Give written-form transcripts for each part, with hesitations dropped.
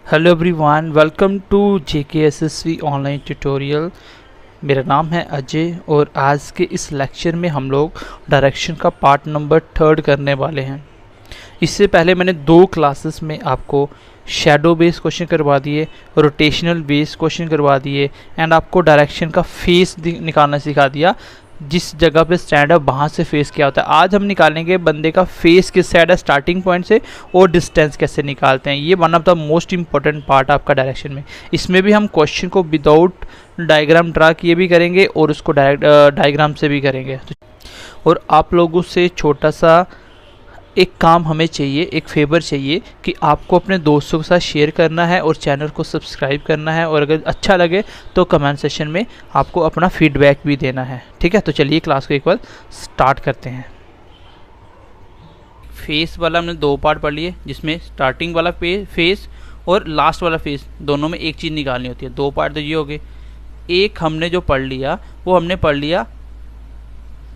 Hello everyone, welcome to JKSSV online tutorial. मेरा नाम है अजय और आज के इस लेक्चर में हम लोग डायरेक्शन का पार्ट नंबर 3 करने वाले हैं। इससे पहले मैंने 2 क्लासेस में आपको शैडो बेस क्वेश्चन करवा दिए, रोटेशनल बेस क्वेश्चन करवा दिए एंड आपको डायरेक्शन का फेस निकालना सिखा दिया। जिस जगह पे स्टैंड है वहाँ से फेस क्या होता है। आज हम निकालेंगे बंदे का फेस किस साइड है स्टार्टिंग पॉइंट से और डिस्टेंस कैसे निकालते हैं। ये one of the most important part आपका डायरेक्शन में। इसमें भी हम क्वेश्चन को विदाउट डायग्राम ड्रा किए भी करेंगे और उसको डायरेक्ट डायग्राम से भी करेंगे। और आप लोगों से छोटा सा एक काम हमें चाहिए, एक फेवर चाहिए कि आपको अपने दोस्तों के साथ शेयर करना है और चैनल को सब्सक्राइब करना है और अगर अच्छा लगे तो कमेंट सेशन में आपको अपना फीडबैक भी देना है। ठीक है, तो चलिए क्लास को एक बार स्टार्ट करते हैं। फेस वाला हमने 2 पार्ट पढ़ लिए, जिसमें स्टार्टिंग वाला फेस और लास्ट वाला फेस दोनों में एक चीज़ निकालनी होती है। 2 पार्ट तो ये हो गए। एक हमने जो पढ़ लिया वो हमने पढ़ लिया,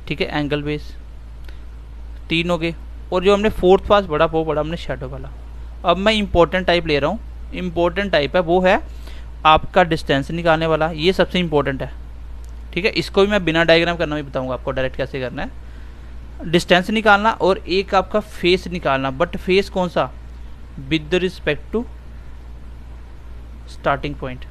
ठीक है, एंगल बेस। 3 हो गए। और जो हमने 4th पास पढ़ा वो पढ़ा हमने शैडो वाला। अब मैं इंपॉर्टेंट टाइप ले रहा हूँ। इंपॉर्टेंट टाइप है वो है आपका डिस्टेंस निकालने वाला। ये सबसे इंपॉर्टेंट है, ठीक है। इसको भी मैं बिना डायग्राम करना भी बताऊंगा आपको डायरेक्ट कैसे करना है। डिस्टेंस निकालना और एक आपका फेस निकालना, बट फेस कौन सा, with respect to starting point.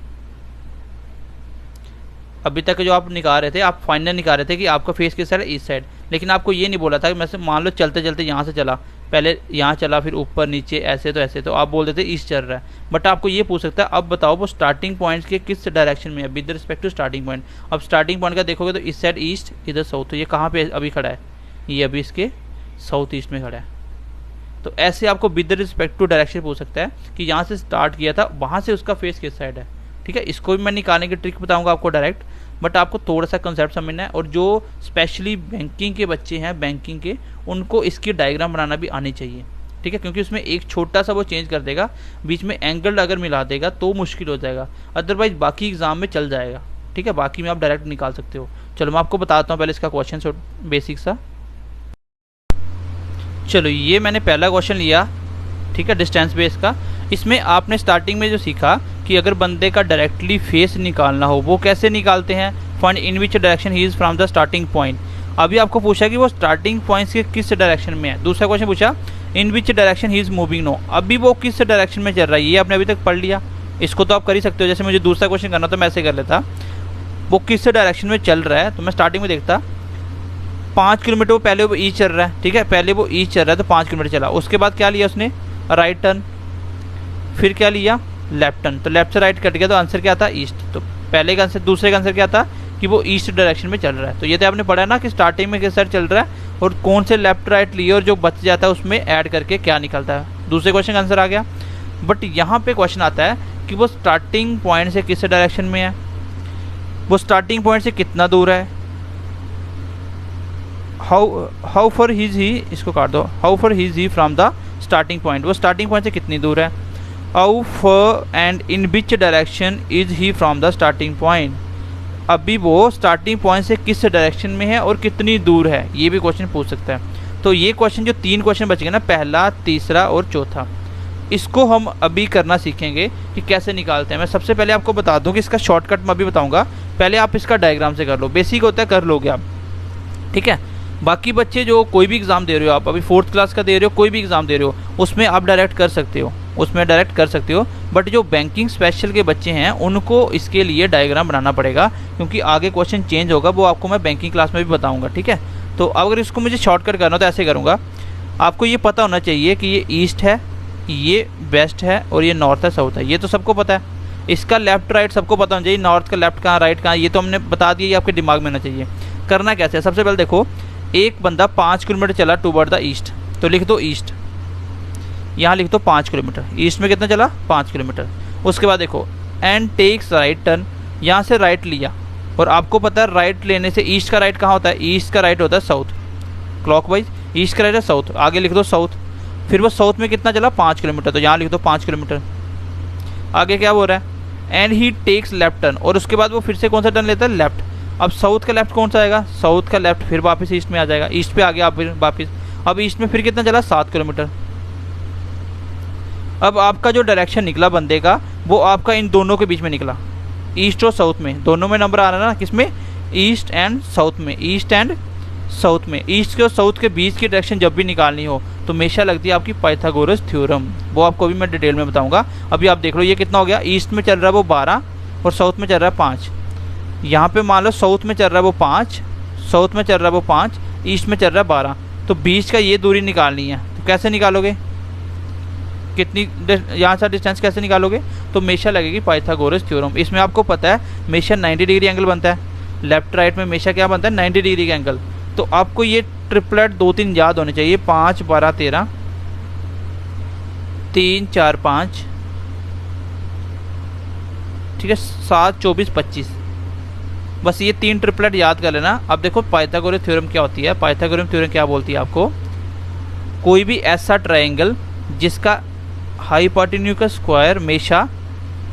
अभी तक जो आप निकाल रहे थे, आप फाइनल निकाल रहे थे कि आपका फेस किस साइड है, इस साइड। लेकिन आपको ये नहीं बोला था कि मैं से मान लो चलते चलते यहाँ से चला, पहले यहाँ चला फिर ऊपर नीचे ऐसे, तो आप बोल देते ईस्ट चल रहा है। बट आपको ये पूछ सकता है अब बताओ वो स्टार्टिंग पॉइंट के किस डायरेक्शन में है, with respect to starting point. अब स्टार्टिंग पॉइंट का देखोगे तो इस साइड ईस्ट, इधर साउथ। तो ये कहाँ पे अभी खड़ा है, ये अभी इसके साउथ ईस्ट में खड़ा है। तो ऐसे आपको विद रिस्पेक्ट टू डायरेक्शन पूछ सकता है कि यहाँ से स्टार्ट किया था वहाँ से उसका फेस किस साइड है। ठीक है, इसको भी मैं निकालने की ट्रिक बताऊंगा आपको डायरेक्ट, बट आपको थोड़ा सा कंसेप्ट समझना है। और जो स्पेशली बैंकिंग के बच्चे हैं, बैंकिंग के, उनको इसकी डायग्राम बनाना भी आनी चाहिए। ठीक है, क्योंकि उसमें एक छोटा सा वो चेंज कर देगा, बीच में एंगल अगर मिला देगा तो मुश्किल हो जाएगा, अदरवाइज बाकी एग्जाम में चल जाएगा। ठीक है, बाकी में आप डायरेक्ट निकाल सकते हो। चलो मैं आपको बताता हूँ पहले इसका क्वेश्चन बेसिक सा। चलो ये मैंने पहला क्वेश्चन लिया, ठीक है, डिस्टेंस बेस का। इसमें आपने स्टार्टिंग में जो सीखा कि अगर बंदे का डायरेक्टली फेस निकालना हो वो कैसे निकालते हैं, find in which direction he is from the starting point. अभी आपको पूछा कि वो स्टार्टिंग पॉइंट के किस डायरेक्शन में है। दूसरा क्वेश्चन पूछा in which direction he is moving no, अभी वो किस डायरेक्शन में चल रहा है, ये आपने अभी तक पढ़ लिया। इसको तो आप कर ही सकते हो। जैसे मुझे दूसरा क्वेश्चन करना तो मैं ऐसे कर लेता, वो किस डायरेक्शन में चल रहा है, तो मैं स्टार्टिंग में देखता 5 किलोमीटर, वो पहले वो ईस्ट चल रहा है। ठीक है, पहले वो ईस्ट चल रहा है तो 5 किलोमीटर चला। उसके बाद क्या लिया उसने, राइट टर्न, फिर क्या लिया, लेफ्ट टर्न। तो लेफ्ट से राइट कट गया तो आंसर क्या था, ईस्ट। तो पहले का आंसर, दूसरे का आंसर क्या था कि वो ईस्ट डायरेक्शन में चल रहा है। तो ये तो आपने पढ़ा ना कि स्टार्टिंग में किस साइड चल रहा है और कौन से लेफ्ट राइट लिए और जो बच जाता है उसमें ऐड करके क्या निकलता है। दूसरे क्वेश्चन का आंसर आ गया। बट यहाँ पे क्वेश्चन आता है कि वो स्टार्टिंग पॉइंट से किस डायरेक्शन में है, वो स्टार्टिंग पॉइंट से कितना दूर है। हाउ फॉर हिज ही, इसको काट दो, how for his he from the starting point, वो स्टार्टिंग पॉइंट से कितनी दूर है। How for and in which direction is he from the starting point, अभी वो स्टार्टिंग पॉइंट से किस डायरेक्शन में है और कितनी दूर है, ये भी क्वेश्चन पूछ सकता है। तो ये क्वेश्चन जो 3 क्वेश्चन बच गए ना, पहला, तीसरा और चौथा, इसको हम अभी करना सीखेंगे कि कैसे निकालते हैं। मैं सबसे पहले आपको बता दूं कि इसका शॉर्टकट मैं अभी बताऊंगा, पहले आप इसका डायग्राम से कर लो। बेसिक होता है, कर लोगे आप। ठीक है, बाकी बच्चे जो कोई भी एग्ज़ाम दे रहे हो, आप अभी 4th क्लास का दे रहे हो, कोई भी एग्ज़ाम दे रहे हो, उसमें आप डायरेक्ट कर सकते हो, उसमें डायरेक्ट कर सकते हो। बट जो बैंकिंग स्पेशल के बच्चे हैं उनको इसके लिए डायग्राम बनाना पड़ेगा, क्योंकि आगे क्वेश्चन चेंज होगा, वो आपको मैं बैंकिंग क्लास में भी बताऊंगा। ठीक है, तो अगर इसको मुझे शॉर्टकट करना हो तो ऐसे करूँगा। आपको ये पता होना चाहिए कि ये ईस्ट है, ये वेस्ट है और ये नॉर्थ है, साउथ है। ये तो सबको पता है। इसका लेफ्ट राइट सबको पता होना चाहिए, नॉर्थ का लेफ्ट कहाँ, राइट कहाँ, ये तो हमने बता दिया। ये आपके दिमाग में होना चाहिए। करना कैसे है, सबसे पहले देखो, एक बंदा 5 किलोमीटर चला टूवर्ड द ईस्ट, तो लिख दो ईस्ट, यहाँ लिख दो 5 किलोमीटर। ईस्ट में कितना चला, 5 किलोमीटर। उसके बाद देखो एंड टेक्स राइट टर्न, यहाँ से राइट लिया, और आपको पता है राइट लेने से ईस्ट का राइट कहाँ होता है, ईस्ट का राइट होता है साउथ, क्लॉकवाइज। ईस्ट का राइट है साउथ, आगे लिख दो साउथ। फिर वो साउथ में कितना चला, 5 किलोमीटर, तो यहाँ लिख दो 5 किलोमीटर। आगे क्या बोल रहा है, and he takes left turn, और उसके बाद वो फिर से कौन सा टर्न लेता है, लेफ्ट। अब साउथ का लेफ्ट कौन सा आएगा, साउथ का लेफ्ट, फिर वापस ईस्ट में आ जाएगा, ईस्ट पे आ गया आप फिर वापस। अब ईस्ट में फिर कितना चला, 7 किलोमीटर। अब आपका जो डायरेक्शन निकला बंदे का वो आपका इन दोनों के बीच में निकला, ईस्ट और साउथ में, दोनों में नंबर आ रहा है ना, किसमें, ईस्ट एंड साउथ में, ईस्ट एंड साउथ में। ईस्ट के और साउथ के बीच की डायरेक्शन जब भी निकालनी हो तो हमेशा लगती है आपकी पाइथागोरस थ्योरम, वो आपको भी मैं डिटेल में बताऊंगा। अभी आप देख लो ये कितना हो गया, ईस्ट में चल रहा है वो 12 और साउथ में चल रहा है 5। यहाँ पे मान लो साउथ में चल रहा है वो 5, साउथ में चल रहा है वो 5, ईस्ट में चल रहा है 12, तो बीच का ये दूरी निकालनी है। तो कैसे निकालोगे, कितनी यहाँ से डिस्टेंस कैसे निकालोगे, तो हमेशा लगेगी पाइथागोरस थ्योरम। इसमें आपको पता है हमेशा 90 डिग्री एंगल बनता है, लेफ्ट राइट में हमेशा क्या बनता है, 90 डिग्री का एंगल। तो आपको ये ट्रिपलेट 2-3 याद होने चाहिए, 5 12 13, 3 4 5, ठीक है, 7 24 25, बस ये 3 ट्रिपलेट याद कर लेना। अब देखो पाइथागोरस थ्योरम क्या होती है, पाइथागोरस थ्योरम क्या बोलती है आपको, कोई भी ऐसा ट्रायंगल जिसका हाइपोटेन्यूज का स्क्वायर हमेशा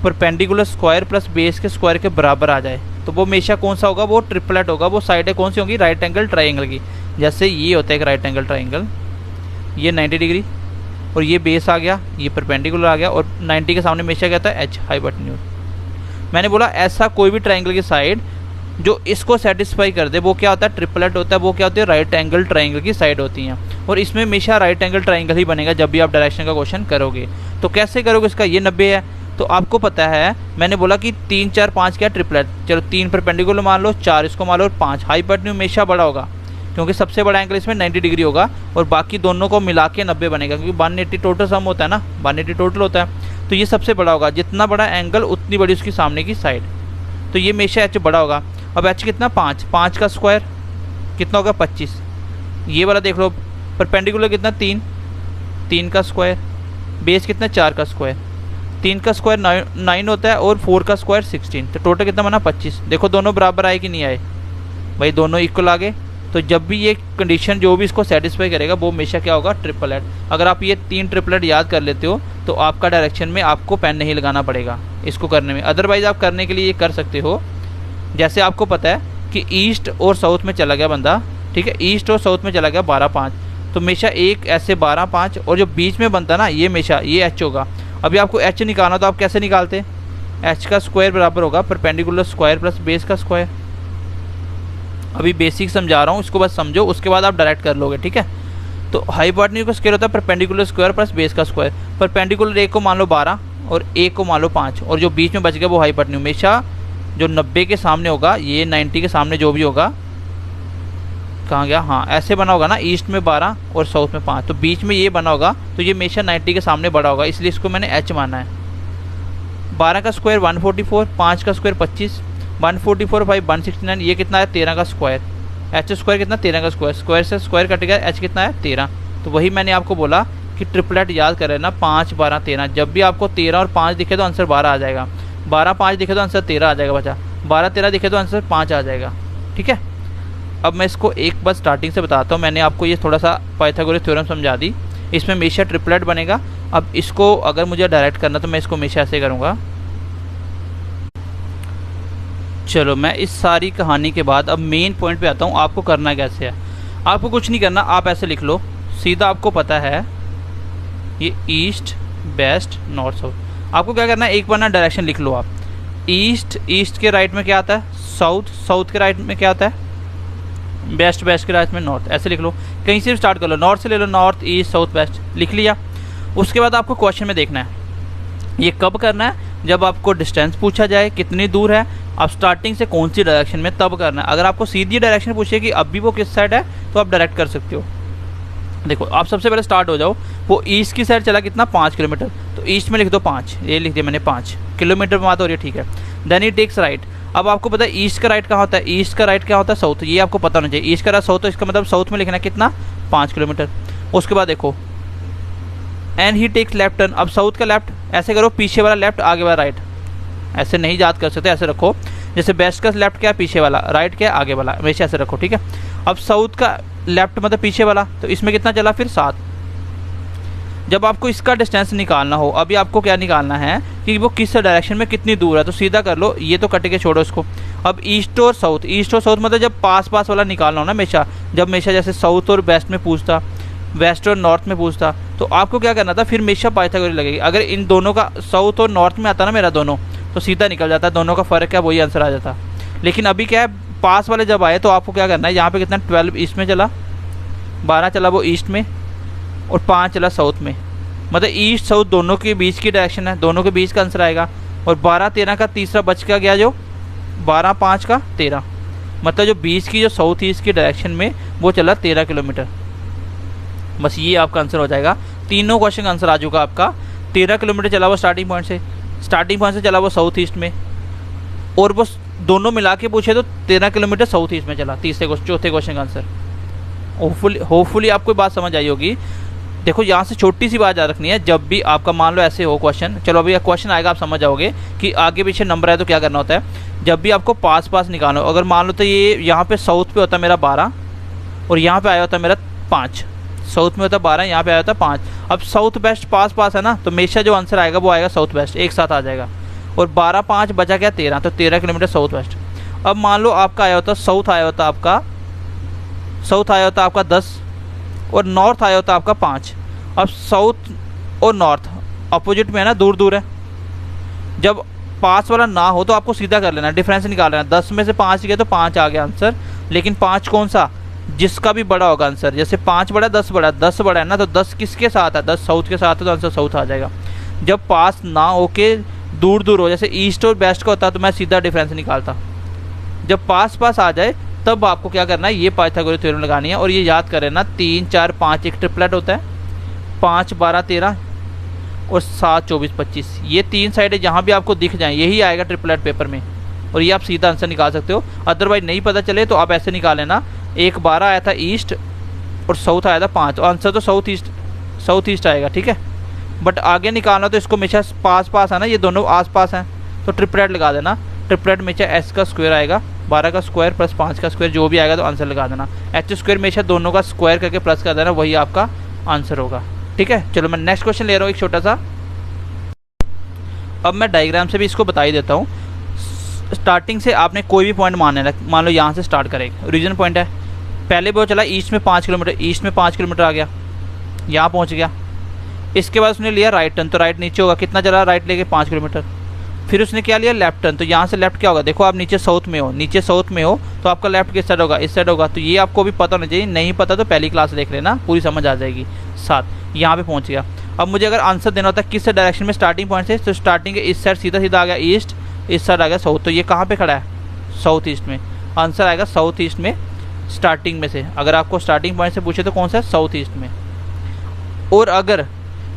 परपेंडिकुलर स्क्वायर प्लस बेस के स्क्वायर के बराबर आ जाए, तो वो हमेशा कौन सा होगा, वो ट्रिपलेट होगा। वो साइडें कौन सी होंगी, राइट एंगल ट्रायंगल की। जैसे ये होता है एक राइट एंगल ट्रायंगल, ये 90 डिग्री और ये बेस आ गया, ये परपेंडिकुलर आ गया, और 90 के सामने हमेशा क्या था, एच, हाइपोटेन्यूज। मैंने बोला ऐसा कोई भी ट्रायंगल की साइड जो इसको सेटिस्फाई कर दे वो क्या होता है, ट्रिपलेट होता है। वो क्या होती है, राइट एंगल ट्रायंगल की साइड होती हैं, और इसमें हमेशा राइट एंगल ट्रायंगल ही बनेगा जब भी आप डायरेक्शन का क्वेश्चन करोगे। तो कैसे करोगे इसका, ये 90 है तो आपको पता है, मैंने बोला कि 3 4 5 क्या ट्रिपलेट, चलो 3 परपेंडिकुलर मान लो, 4 इसको मान लो, और 5 हाइपोटेन्यूज हमेशा बड़ा होगा क्योंकि सबसे बड़ा एंगल इसमें 90 डिग्री होगा, और बाकी दोनों को मिला के 90 बनेगा क्योंकि 180 टोटल सम होता है ना, 180 टोटल होता है। तो ये सबसे बड़ा होगा, जितना बड़ा एंगल उतनी बड़ी उसकी सामने की साइड, तो ये हमेशा एच बड़ा होगा। अब एच कितना, 5, 5 का स्क्वायर कितना होगा, 25। ये वाला देख लो, परपेंडिकुलर कितना, 3, 3 का स्क्वायर, बेस कितना, 4 का स्क्वायर, 3 का स्क्वायर 9 होता है और 4 का स्क्वायर 16, तो टोटल कितना बना, 25। देखो दोनों बराबर आए कि नहीं आए भाई, दोनों इक्वल आ गए। तो जब भी ये कंडीशन जो भी इसको सेटिस्फाई करेगा वो हमेशा क्या होगा, ट्रिपलेट। अगर आप ये 3 ट्रिपलेट याद कर लेते हो तो आपका डायरेक्शन में आपको पेन नहीं लगाना पड़ेगा इसको करने में। अदरवाइज आप करने के लिए ये कर सकते हो, जैसे आपको पता है कि ईस्ट और साउथ में चला गया बंदा, ठीक है, ईस्ट और साउथ में चला गया 12 5, तो हमेशा एक ऐसे 12 5 और जो बीच में बनता ना ये हमेशा ये एच होगा। अभी आपको एच निकालना तो आप कैसे निकालते, एच का स्क्वायर बराबर होगा परपेंडिकुलर स्क्वायर प्लस बेस का स्क्वायर। अभी बेसिक समझा रहा हूँ, इसको बस समझो, उसके बाद आप डायरेक्ट कर लोगे, ठीक है। तो हाइपोटेन्यूज का स्क्वायर होता है परपेंडिकुलर स्क्वायर प्लस बेस का स्क्वायर। परपेंडिकुलर एक को मान लो 12 और एक को मान लो 5, और जो बीच में बच गया वो हाइपोटेन्यूज। हमेशा जो 90 के सामने होगा, ये 90 के सामने जो भी होगा, कहाँ गया, हाँ ऐसे बना होगा ना, ईस्ट में 12 और साउथ में 5, तो बीच में ये बना होगा, तो ये हमेशा 90 के सामने बड़ा होगा, इसलिए इसको मैंने एच माना है। 12 का स्क्वायर 144, 5 का स्क्वायर 25, 144 5 169, ये कितना है 13 का स्क्वायर, एच स्क्वायर कितना 13 का स्क्वायर, स्क्वायर से स्क्वायर कट गया, एच कितना है 13। तो वही मैंने आपको बोला कि ट्रिपलेट याद कर लेना, 5 12 13, जब भी आपको 13 और 5 दिखे तो आंसर 12 आ जाएगा, 12 5 दिखे तो आंसर 13 आ जाएगा बच्चा, 12 13 दिखे तो आंसर 5 आ जाएगा, ठीक है। अब मैं इसको एक बार स्टार्टिंग से बताता हूँ, मैंने आपको ये थोड़ा सा पाइथागोरस थ्योरम समझा दी, इसमें हमेशा ट्रिपलेट बनेगा। अब इसको अगर मुझे डायरेक्ट करना तो मैं इसको हमेशा ऐसे करूँगा। चलो मैं इस सारी कहानी के बाद अब मेन पॉइंट पे आता हूँ, आपको करना कैसे है। आपको कुछ नहीं करना, आप ऐसे लिख लो सीधा, आपको पता है ये ईस्ट वेस्ट नॉर्थ साउथ। आपको क्या करना है, एक बार ना डायरेक्शन लिख लो आप, ईस्ट, ईस्ट के राइट में क्या आता है साउथ, साउथ के राइट में क्या आता है वेस्ट, वेस्ट के राइट में नॉर्थ, ऐसे लिख लो। कहीं से भी स्टार्ट कर लो, नॉर्थ से ले लो, नॉर्थ ईस्ट साउथ वेस्ट, लिख लिया। उसके बाद आपको क्वेश्चन में देखना है ये कब करना है, जब आपको डिस्टेंस पूछा जाए कितनी दूर है, आप स्टार्टिंग से कौन सी डायरेक्शन में, तब करना है। अगर आपको सीधी डायरेक्शन पूछे कि अब भी वो किस साइड है तो आप डायरेक्ट कर सकते हो। देखो आप सबसे पहले स्टार्ट हो जाओ, वो ईस्ट की साइड चला कितना 5 किलोमीटर, तो ईस्ट में लिख दो 5, ये लिख दिया मैंने 5 किलोमीटर में बात हो रही है, ठीक है। Then he takes right. अब आपको पता है ईस्ट का राइट कहाँ होता है, ईस्ट का राइट क्या होता है साउथ, ये आपको पता होना चाहिए। ईस्ट का राइट साउथ, तो इसका मतलब साउथ में लिखना है कितना 5 किलोमीटर। उसके बाद देखो and he takes left turn. अब साउथ का लेफ्ट ऐसे करो, पीछे वाला लेफ्ट आगे वाला राइट, ऐसे नहीं याद कर सकते, ऐसे रखो। जैसे वेस्ट का लेफ्ट क्या है पीछे वाला, राइट क्या है आगे वाला, हमेशा ऐसे रखो, ठीक है। अब साउथ का लेफ्ट मतलब पीछे वाला, तो इसमें कितना चला फिर 7। जब आपको इसका डिस्टेंस निकालना हो, अभी आपको क्या निकालना है कि वो किस डायरेक्शन में कितनी दूर है, तो सीधा कर लो, ये तो कट के छोड़ो इसको। अब ईस्ट और साउथ, ईस्ट और साउथ मतलब जब पास पास वाला निकालना हो ना, हमेशा जब हमेशा जैसे साउथ और वेस्ट में पूछता वेस्ट और नॉर्थ में पूछता तो आपको क्या करना था, फिर हमेशा पाइथागोरस लगेगी। अगर इन दोनों का साउथ और नॉर्थ में आता ना मेरा दोनों, तो सीधा निकल जाता, दोनों का फ़र्क है वही आंसर आ जाता। लेकिन अभी क्या है, पास वाले जब आए तो आपको क्या करना है, यहाँ पे कितना 12 ईस्ट में चला, 12 चला वो ईस्ट में, और 5 चला साउथ में, मतलब ईस्ट साउथ दोनों के बीच की डायरेक्शन है, दोनों के बीच का आंसर आएगा। और 12 13 का तीसरा बच का गया, जो 12 5 का 13, मतलब जो बीच की जो साउथ ईस्ट की डायरेक्शन में वो चला 13 किलोमीटर। बस ये आपका आंसर हो जाएगा। तीनों क्वेश्चन का आंसर आ चुका आपका। 13 किलोमीटर चला वो स्टार्टिंग पॉइंट से चला वो साउथ ईस्ट में, और वो दोनों मिला के पूछे तो 13 किलोमीटर साउथ ईस्ट में चला। चौथे क्वेश्चन का आंसर। होपफुली आपको बात समझ आई होगी। देखो यहाँ से छोटी सी बात याद रखनी है, जब भी आपका मान लो ऐसे हो क्वेश्चन, चलो अभी क्वेश्चन आएगा आप समझ जाओगे कि आगे पीछे नंबर है तो क्या करना होता है। जब भी आपको पास निकालो, अगर मान लो तो ये यहाँ पे साउथ पे होता है मेरा 12 और यहाँ पे आया होता है मेरा 5, साउथ में होता है 12, यहाँ पे आया होता है 5। अब साउथ वेस्ट पास है ना, तो हमेशा जो आंसर आएगा वो आएगा साउथ वेस्ट, एक साथ आ जाएगा। और 12 5 बचा क्या 13, तो 13 किलोमीटर साउथ वेस्ट। अब मान लो आपका आया होता साउथ आया होता आपका 10 और नॉर्थ आया होता आपका 5। अब साउथ और नॉर्थ अपोजिट में है ना, दूर है। जब पास वाला ना हो तो आपको सीधा कर लेना, डिफरेंस निकाल लेना। 10 में से 5 गया तो 5 आ गया आंसर, लेकिन 5 कौन सा, जिसका भी बड़ा होगा आंसर। जैसे 5 बड़ा 10 बड़ा, 10 बड़ा है ना, तो 10 किसके साथ है, 10 साउथ के साथ है, तो आंसर साउथ आ जाएगा। जब पास ना हो के दूर हो, जैसे ईस्ट और वेस्ट का होता तो मैं सीधा डिफरेंस निकालता। जब पास आ जाए तब आपको क्या करना है, ये पाइथागोरस थ्योरम लगानी है। और ये याद करें ना, 3 4 5 एक ट्रिपलेट होता है, 5 12 13 और 7 24 25। ये 3 साइडें जहाँ भी आपको दिख जाएं यही आएगा ट्रिपलेट पेपर में, और ये आप सीधा आंसर निकाल सकते हो। अदरवाइज नहीं पता चले तो आप ऐसे निकाल लेना, एक 12 आया था ईस्ट और साउथ आया था 5, तो आंसर तो साउथ ईस्ट आएगा, ठीक है। बट आगे निकालना तो इसको हमेशा पास है ना, ये दोनों आस हैं, तो ट्रिपलेट लगा देना। ट्रिपलेट हमेशा एस का स्क्वायर आएगा, 12 का स्क्वायर प्लस 5 का स्क्वायर, जो भी आएगा तो आंसर लगा देना। एच स्क्वायर हमेशा दोनों का स्क्वायर करके प्लस कर देना, वही आपका आंसर होगा, ठीक है। चलो मैं नेक्स्ट क्वेश्चन ले रहा हूँ एक छोटा सा। अब मैं डायग्राम से भी इसको बता ही देता हूँ। स्टार्टिंग से आपने कोई भी पॉइंट मान लो यहाँ से स्टार्ट करेगा, ओरिजिन पॉइंट है। पहले वो चला ईस्ट में 5 किलोमीटर, ईस्ट में 5 किलोमीटर आ गया, यहाँ पहुँच गया। इसके बाद उसने लिया राइट टर्न, तो राइट नीचे होगा, कितना चला राइट लेके 5 किलोमीटर। फिर उसने क्या लिया लेफ्ट टर्न, तो यहाँ से लेफ्ट क्या होगा, देखो आप नीचे साउथ में हो तो आपका लेफ्ट किस साइड होगा, इस साइड होगा। तो ये आपको भी पता होना चाहिए, नहीं पता तो पहली क्लास देख लेना, पूरी समझ आ जाएगी साथ। यहाँ पे पहुँच गया। अब मुझे अगर आंसर देना होता है किस डायरेक्शन में स्टार्टिंग पॉइंट से, तो स्टार्टिंग के इस साइड सीधा आ गया ईस्ट, इस साइड आ गया साउथ, तो ये कहाँ पे खड़ा है, साउथ ईस्ट में। आंसर आएगा साउथ ईस्ट में स्टार्टिंग में से। अगर आपको स्टार्टिंग पॉइंट से पूछे तो कौन सा है, साउथ ईस्ट में। और अगर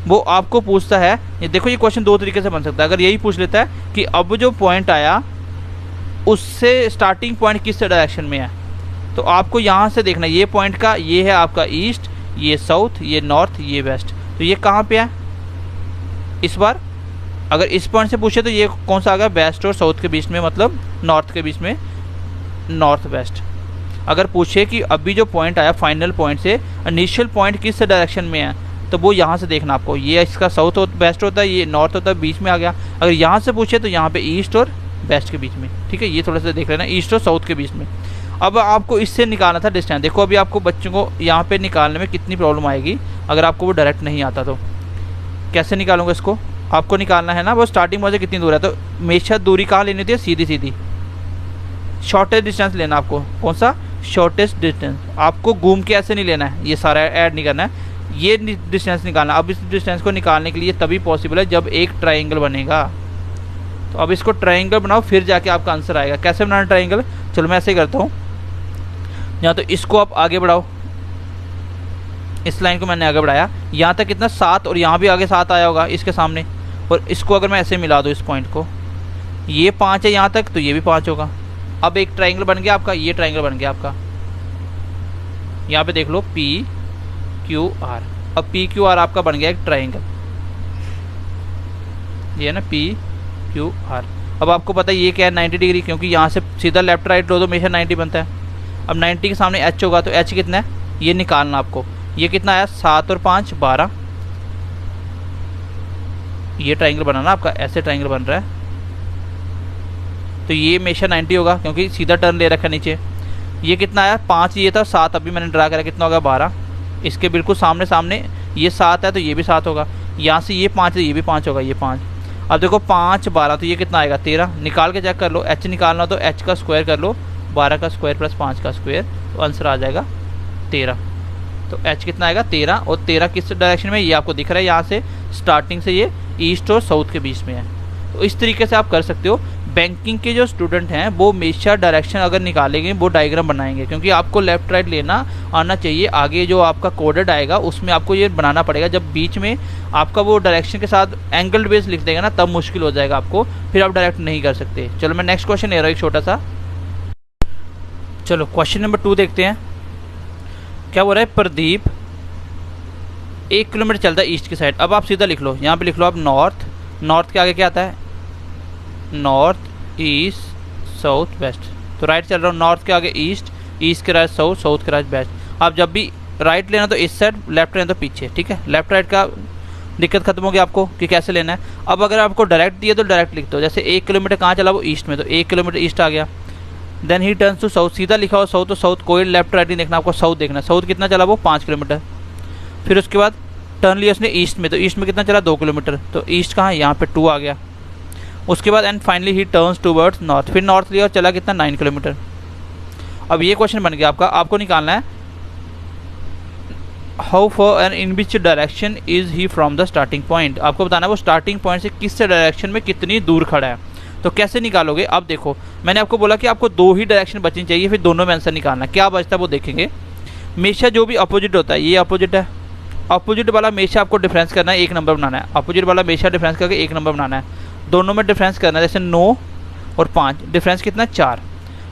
वो आपको पूछता है, ये देखो ये क्वेश्चन दो तरीके से बन सकता है। अगर यही पूछ लेता है कि अब जो पॉइंट आया उससे स्टार्टिंग पॉइंट किस डायरेक्शन में है, तो आपको यहाँ से देखना, ये पॉइंट का ये है आपका ईस्ट, ये साउथ, ये नॉर्थ, ये वेस्ट, तो ये कहाँ पे है इस बार। अगर इस पॉइंट से पूछे तो ये कौन सा आ गया, वेस्ट और साउथ के बीच में, मतलब नॉर्थ के बीच में, नॉर्थ वेस्ट। अगर पूछे कि अभी जो पॉइंट आया फाइनल पॉइंट से इनिशियल पॉइंट किस डायरेक्शन में है, तो वो यहाँ से देखना आपको, ये इसका साउथ और वेस्ट होता है, ये नॉर्थ होता है, बीच में आ गया। अगर यहाँ से पूछे तो यहाँ पे ईस्ट और वेस्ट के बीच में, ठीक है। ये थोड़ा सा देख लेना, ईस्ट और साउथ के बीच में। अब आपको इससे निकालना था डिस्टेंस। देखो अभी आपको बच्चों को यहाँ पे निकालने में कितनी प्रॉब्लम आएगी अगर आपको वो डायरेक्ट नहीं आता तो। कैसे निकालूंगा इसको, आपको निकालना है ना वो स्टार्टिंग पॉइंट से कितनी दूर है, तो हमेशा दूरी कहाँ लेनी होती है, सीधी शॉर्टेस्ट डिस्टेंस लेना आपको। कौन सा, शॉर्टेस्ट डिस्टेंस। आपको घूम के ऐसे नहीं लेना है, ये सारा ऐड नहीं करना है, ये डिस्टेंस निकालना। अब इस डिस्टेंस को निकालने के लिए तभी पॉसिबल है जब एक ट्राइंगल बनेगा। तो अब इसको ट्राइंगल बनाओ, फिर जाके आपका आंसर आएगा। कैसे बनाना ट्राइंगल, चलो मैं ऐसे ही करता हूँ। या तो इसको आप आगे बढ़ाओ, इस लाइन को मैंने आगे बढ़ाया, यहाँ तक कितना 7, और यहाँ भी आगे 7 आया होगा इसके सामने। और इसको अगर मैं ऐसे मिला दूँ इस पॉइंट को, ये 5 है यहाँ तक, तो ये भी 5 होगा। अब एक ट्राइंगल बन गया आपका, ये ट्राइंगल बन गया आपका। यहाँ पे देख लो PQR। अब PQR आपका बन गया एक ट्राइंगल, ये है ना PQR। अब आपको पता है ये क्या है, 90 डिग्री, क्योंकि यहाँ से सीधा लेफ्ट राइट लो तो हमेशा 90 बनता है। अब 90 के सामने H होगा, तो H कितना है ये निकालना आपको। ये कितना आया, 7 और 5 12। ये ट्राइंगल बनाना आपका, ऐसे ट्राइंगल बन रहा है, तो ये हमेशा 90 होगा क्योंकि सीधा टर्न ले रखा है नीचे। ये कितना आया, 5 ये था, 7 अभी मैंने ड्रा करा, कितना होगा 12। इसके बिल्कुल सामने सामने ये 7 है तो ये भी 7 होगा, यहाँ से ये 5 है तो ये भी 5 होगा, ये 5। अब देखो 5 12 तो ये कितना आएगा 13, निकाल के चेक कर लो। h निकालना तो h का स्क्वायर कर लो, 12 का स्क्वायर प्लस 5 का स्क्वायर, तो आंसर आ जाएगा 13। तो h कितना आएगा 13, और 13 किस डायरेक्शन में ये आपको दिख रहा है, यहाँ से स्टार्टिंग से ये ईस्ट और साउथ के बीच में है। तो इस तरीके से आप कर सकते हो। बैंकिंग के जो स्टूडेंट हैं वो हमेशा डायरेक्शन अगर निकालेंगे वो डायग्राम बनाएंगे, क्योंकि आपको लेफ्ट राइट लेना आना चाहिए। आगे जो आपका कोडेड आएगा उसमें आपको ये बनाना पड़ेगा। जब बीच में आपका वो डायरेक्शन के साथ एंगल बेस लिख देगा ना, तब मुश्किल हो जाएगा आपको, फिर आप डायरेक्ट नहीं कर सकते। चलो मैं नेक्स्ट क्वेश्चन ले रहा हूँ एक छोटा सा। चलो क्वेश्चन नंबर 2 देखते हैं। क्या बोल रहा है, प्रदीप 1 किलोमीटर चलता है ईस्ट की साइड। अब आप सीधा लिख लो, यहाँ पे लिख लो आप नॉर्थ। नॉर्थ के आगे क्या आता है, नॉर्थ, ईस्ट, साउथ, वेस्ट। तो राइट चल रहा हूँ, नॉर्थ के आगे ईस्ट, ईस्ट के राइट साउथ, साउथ के राइट वेस्ट। आप जब भी राइट लेना तो इस साइड, लेफ्ट लेना तो पीछे, ठीक है। लेफ्ट राइट का दिक्कत खत्म हो गया आपको कि कैसे लेना है। अब अगर आपको डायरेक्ट दिए तो डायरेक्ट लिख दो। जैसे 1 किलोमीटर कहाँ चला, वो ईस्ट में, तो 1 किलोमीटर ईस्ट आ गया। Then he turns to south, सीधा लिखा हो साउथ, तो साउथ कोई लेफ्ट राइट नहीं देखना, आपको साउथ देखना है। साउथ कितना चला, वो 5 किलोमीटर। फिर उसके बाद टर्न लिया उसने ईस्ट में, तो ईस्ट में कितना चला, 2 किलोमीटर। तो ईस्ट कहाँ, यहाँ पे 2 आ गया। उसके बाद and finally he turns towards north, फिर नॉर्थ लिया और चला कितना, 9 किलोमीटर। अब ये क्वेश्चन बन गया आपका, आपको निकालना है how for and in which direction is he from the starting point. आपको बताना है वो स्टार्टिंग पॉइंट से किस डायरेक्शन में कितनी दूर खड़ा है। तो कैसे निकालोगे, अब देखो मैंने आपको बोला कि आपको 2 ही डायरेक्शन बचनी चाहिए, फिर दोनों में आंसर निकालना। क्या बचता है वो देखेंगे। हमेशा जो भी अपोजिट होता है, ये अपोजिट है, अपोजिट वाला हमेशा आपको डिफरेंस करना है, 1 नंबर बनाना है। अपोजिट वाला हमेशा डिफरेंस करके 1 नंबर बनाना है। दोनों में डिफरेंस करना है, जैसे 9 और 5, डिफरेंस कितना 4।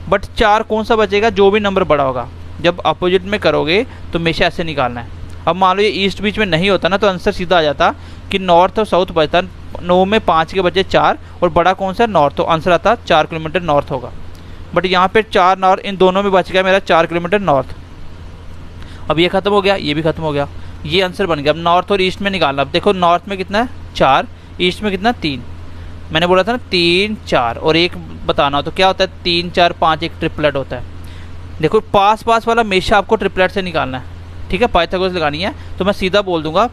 बट 4 कौन सा बचेगा, जो भी नंबर बड़ा होगा। जब अपोजिट में करोगे तो हमेशा ऐसे निकालना है। अब मान लो ये ईस्ट बीच में नहीं होता ना, तो आंसर सीधा आ जाता कि नॉर्थ और साउथ बचता। 9 में 5 के बचे 4, और बड़ा कौन सा, नॉर्थ, तो आंसर आता 4 किलोमीटर नॉर्थ होगा। बट यहाँ पे 4 नॉर्थ, इन दोनों में बच गया मेरा 4 किलोमीटर नॉर्थ। अब ये खत्म हो गया, ये भी खत्म हो गया, ये आंसर बन गया। अब नॉर्थ और ईस्ट में निकालना। अब देखो नॉर्थ में कितना है 4, ईस्ट में कितना 3। मैंने बोला था ना 3 4 और 1 बताना हो, तो क्या होता है 3 4 5 एक ट्रिपलेट होता है। देखो पास पास वाला हमेशा आपको ट्रिपलेट से निकालना है, ठीक है। पाइथागोरस लगानी है तो मैं सीधा बोल दूंगा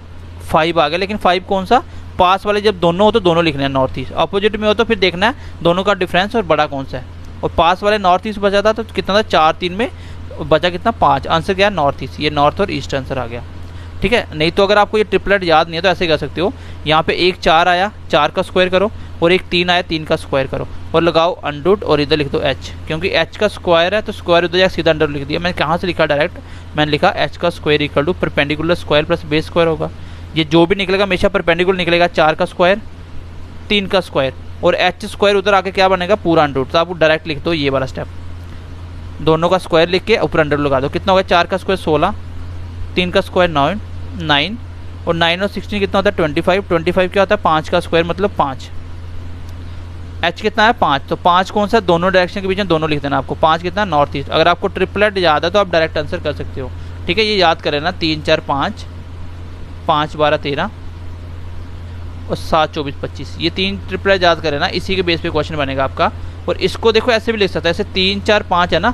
5 आ गया, लेकिन 5 कौन सा, पास वाले जब दोनों हो तो दोनों लिखने हैं नॉर्थ ईस्ट। अपोजिट में हो तो फिर देखना है दोनों का डिफरेंस और बड़ा कौन सा है। और पास वाले नॉर्थ ईस्ट बचा था तो कितना था 4 3 में बचा कितना 5, आंसर क्या है नॉर्थ ईस्ट। ये नॉर्थ और ईस्ट आंसर आ गया, ठीक है। नहीं तो अगर आपको ये ट्रिपलेट याद नहीं है तो ऐसे कर सकते हो, यहाँ पे 1 4 आया, 4 का स्क्वायर करो, और 1 3 आया, 3 का स्क्वायर करो, और लगाओ अंडर, और इधर लिख दो h, क्योंकि h का स्क्वायर है तो स्क्वायर उधर जाकर सीधा अंडर लिख दिया। मैंने कहाँ से लिखा डायरेक्ट, मैंने लिखा h का square equal to perpendicular square plus base square होगा। ये जो भी निकलेगा हमेशा परपेंडिकुलर निकलेगा, 4 का स्क्वायर 3 का स्क्वायर, और h स्क्वायर उधर आके क्या बनेगा पूरा अंडर। तो आप डायरेक्ट लिख दो ये वाला स्टेप, दोनों का स्क्वायर लिख के ऊपर अंडर लगा दो। कितना होगा 4 का स्क्वायर 16, 3 का स्क्वायर 9, और 9 और 16 कितना होता है 25। 25 क्या होता है 5 का स्क्वायर मतलब 5। h कितना है 5, तो 5 कौन सा, दोनों डायरेक्शन के बीच में दोनों लिख देना आपको। 5 कितना नॉर्थ ईस्ट। अगर आपको ट्रिपलेट याद है तो आप डायरेक्ट आंसर कर सकते हो, ठीक है। ये याद करें ना, 3 4 5, 5 12 13 और 7 24 25, ये 3 ट्रिपलेट याद करें ना, इसी के बेस पे क्वेश्चन बनेगा आपका। और इसको देखो ऐसे भी लिख सकता है, ऐसे 3 4 5 है ना,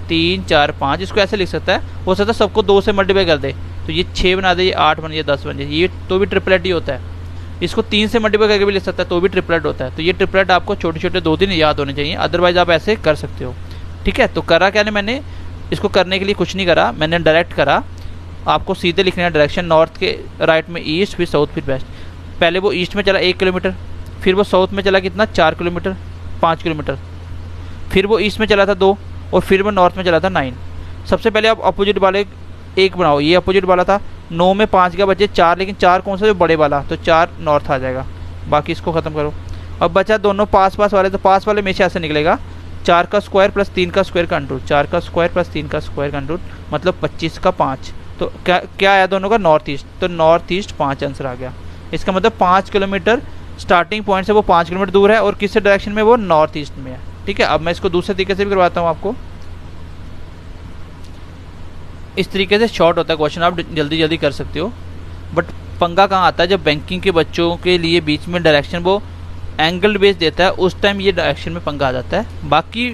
3 4 5, इसको ऐसे लिख सकता है। हो सकता है सबको 2 से मल्टीप्लाई कर दे तो ये 6 बना दे, ये 8 बन जाए, 10 बन जाए, ये तो भी ट्रिपलेट ही होता है। इसको 3 से मल्टीप्लाई करके भी लिख सकता है तो भी ट्रिपलेट होता है। तो ये ट्रिपलेट आपको छोटे छोटे 2-3 याद होने चाहिए, अदरवाइज आप ऐसे कर सकते हो, ठीक है। तो करा क्या मैंने इसको करने के लिए कुछ नहीं करा, मैंने डायरेक्ट करा। आपको सीधे लिखना है डायरेक्शन, नॉर्थ के राइट में ईस्ट, फिर साउथ, फिर वेस्ट। पहले वो ईस्ट में चला 1 किलोमीटर, फिर वो साउथ में चला कितना 4 किलोमीटर 5 किलोमीटर, फिर वो ईस्ट में चला था 2, और फिर वो नॉर्थ में चला था 9। सबसे पहले आप अपोजिट वाले 1 बनाओ, ये अपोजिट वाला था 9 में 5 का बचे 4, लेकिन 4 कौन सा जो बड़े वाला, तो 4 नॉर्थ आ जाएगा। बाकी इसको ख़त्म करो। अब बचा दोनों पास पास वाले, तो पास वाले हमेशा ऐसे निकलेगा 4 का स्क्वायर प्लस 3 का स्क्वायर का अंडर, 4 का स्क्वायर प्लस 3 का स्क्वायर का अंडर मतलब 25 का 5। तो क्या आया दोनों का नॉर्थ ईस्ट, तो नॉर्थ ईस्ट 5 आंसर आ गया। इसका मतलब 5 किलोमीटर स्टार्टिंग पॉइंट से वो 5 किलोमीटर दूर है, और किस डायरेक्शन में, वो नॉर्थ ईस्ट में है, ठीक है। अब मैं इसको दूसरे तरीके से भी करवाता हूँ आपको। इस तरीके से शॉर्ट होता है क्वेश्चन, आप जल्दी जल्दी कर सकते हो। बट पंगा कहाँ आता है, जब बैंकिंग के बच्चों के लिए बीच में डायरेक्शन वो एंगल बेस देता है, उस टाइम ये डायरेक्शन में पंगा आ जाता है। बाकी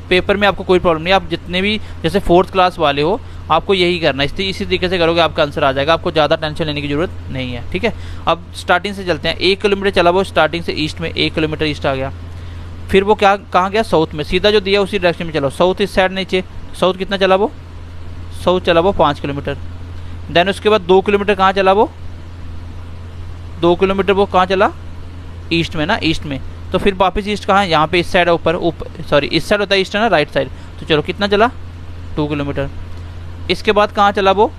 पेपर में आपको कोई प्रॉब्लम नहीं, आप जितने भी जैसे 4th क्लास वाले हो आपको यही करना है, इसी तरीके से करोगे आपका आंसर आ जाएगा, आपको ज़्यादा टेंशन लेने की जरूरत नहीं है। ठीक है, अब स्टार्टिंग से चलते हैं। 1 किलोमीटर चला वो स्टार्टिंग से ईस्ट में, 1 किलोमीटर ईस्ट आ गया, फिर वो क्या कहाँ गया, साउथ में, सीधा जो दिया उसी डायरेक्शन में चलो, साउथ इस साइड नीचे, साउथ कितना चला वो, साउथ चला वो 5 किलोमीटर। देन उसके बाद 2 किलोमीटर कहाँ चला वो, 2 किलोमीटर वो कहाँ चला, ईस्ट में ना, ईस्ट में। तो फिर वापस ईस्ट कहाँ है, यहाँ पे इस साइड है, ऊपर सॉरी इस साइड होता है ईस्ट है ना, राइट साइड। तो चलो कितना चला, 2 किलोमीटर। इसके बाद कहाँ चला वो,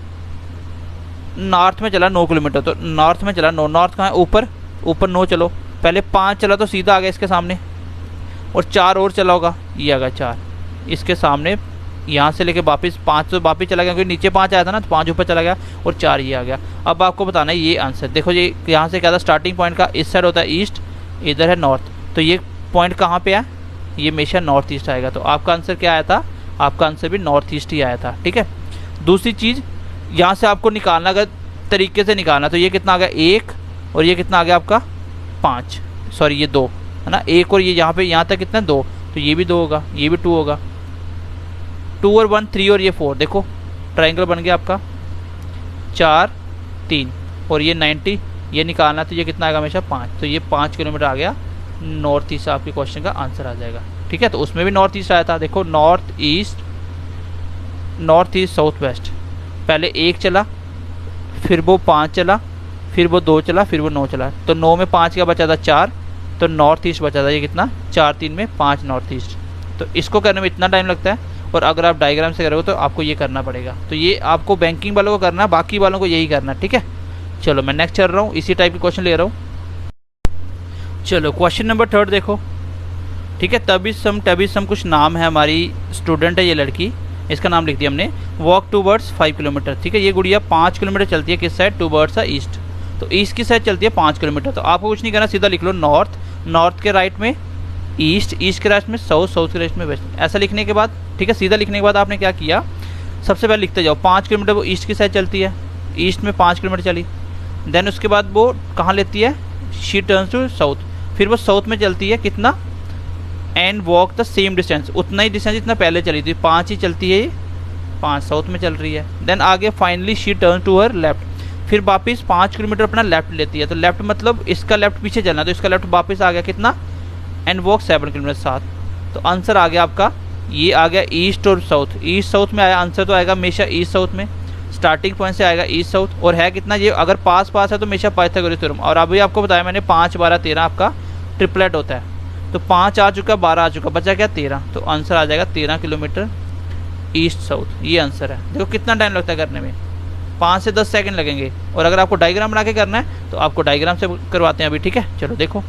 नॉर्थ में चला 9 किलोमीटर। तो नॉर्थ में चला 9, नॉर्थ कहाँ है, ऊपर, ऊपर 9 चलो, पहले 5 चला तो सीधा आ गया इसके सामने, और 4 और चला होगा, ये आ गया 4 इसके सामने, यहाँ से लेके वापस 5 तो वापस चला गया क्योंकि नीचे 5 आया था ना, तो 5 ऊपर चला गया और 4 ये आ गया। अब आपको बताना है ये आंसर, देखो ये यहाँ से क्या था, स्टार्टिंग पॉइंट का इस साइड होता है ईस्ट, इधर है नॉर्थ, तो ये पॉइंट कहाँ पे है, ये हमेशा नॉर्थ ईस्ट आएगा। तो आपका आंसर क्या आया था, आपका आंसर भी नॉर्थ ईस्ट ही आया था। ठीक है, दूसरी चीज़ यहाँ से आपको निकालना, अगर तरीके से निकालना, तो ये कितना आ गया 1 और ये कितना आ गया आपका 5, सॉरी ये 2 है ना, 1 और ये यहाँ पे यहाँ तक कितना 2, तो ये भी 2 होगा, ये भी 2 होगा, 2 और 1 3 और ये 4, देखो ट्रायंगल बन गया आपका 4 3 और ये 90, ये निकालना तो ये कितना आएगा हमेशा 5, तो ये 5 किलोमीटर आ गया नॉर्थ ईस्ट, आपके क्वेश्चन का आंसर आ जाएगा। ठीक है, तो उसमें भी नॉर्थ ईस्ट आया था, देखो नॉर्थ ईस्ट साउथ वेस्ट, पहले 1 चला, फिर वो 5 चला, फिर वो 2 चला, फिर वो 9 चला, तो 9 में 5 का बचा था 4, तो नॉर्थ ईस्ट बचा था ये कितना 4 3 में 5 नॉर्थ ईस्ट। तो इसको करने में इतना टाइम लगता है, और अगर आप डायग्राम से करोगे तो आपको ये करना पड़ेगा। तो ये आपको बैंकिंग वालों को करना है, बाकी वालों को यही करना है। ठीक है, चलो मैं नेक्स्ट चल रहा हूँ, इसी टाइप के क्वेश्चन ले रहा हूँ। चलो क्वेश्चन नंबर 3 देखो। ठीक है, तबिसम कुछ नाम है, हमारी स्टूडेंट है ये लड़की, इसका नाम लिख दिया हमने। Walk towards 5 kilometre. ठीक है, ये गुड़िया 5 किलोमीटर चलती है, किस साइड, टूवर्ड्स है ईस्ट, तो ईस्ट की साइड चलती है 5 किलोमीटर। तो आपको कुछ नहीं करना, सीधा लिख लो नॉर्थ, नॉर्थ के राइट में ईस्ट, ईस्ट के राइट में साउथ, साउथ के राइट में वेस्ट। ऐसा लिखने के बाद, ठीक है, सीधा लिखने के बाद आपने क्या किया, सबसे पहले लिखते जाओ 5 किलोमीटर वो ईस्ट की साइड चलती है, ईस्ट में 5 किलोमीटर चली। देन उसके बाद वो कहाँ लेती है, शी टर्न्स टू साउथ, फिर वो साउथ में चलती है कितना, and walk the same distance, उतना ही डिस्टेंस जितना पहले चली थी, 5 ही चलती है, ये 5 साउथ में चल रही है। देन आगे finally she turn to her left, फिर वापस 5 किलोमीटर अपना लेफ्ट लेती है। तो लेफ्ट मतलब इसका लेफ्ट पीछे चलना, तो इसका लेफ्ट वापस आ गया कितना, एंड वॉक 7 किलोमीटर 7। तो आंसर आ गया आपका, ये आ गया ईस्ट और साउथ, ईस्ट साउथ में आया, आंसर तो आएगा हमेशा ईस्ट साउथ में, स्टार्टिंग पॉइंट से आएगा ईस्ट साउथ। और है कितना, ये अगर पास पास है तो हमेशा पाइथागोरस थ्योरम। और अभी आपको बताया मैंने 5 12 13 आपका ट्रिपलेट होता है, तो 5 आ चुका, 12 आ चुका, बचा क्या 13, तो आंसर आ जाएगा 13 किलोमीटर ईस्ट साउथ, ये आंसर है। देखो कितना टाइम लगता है करने में, 5 से 10 सेकंड लगेंगे। और अगर आपको डायग्राम बना के करना है तो आपको डायग्राम से करवाते हैं अभी। ठीक है, चलो देखो,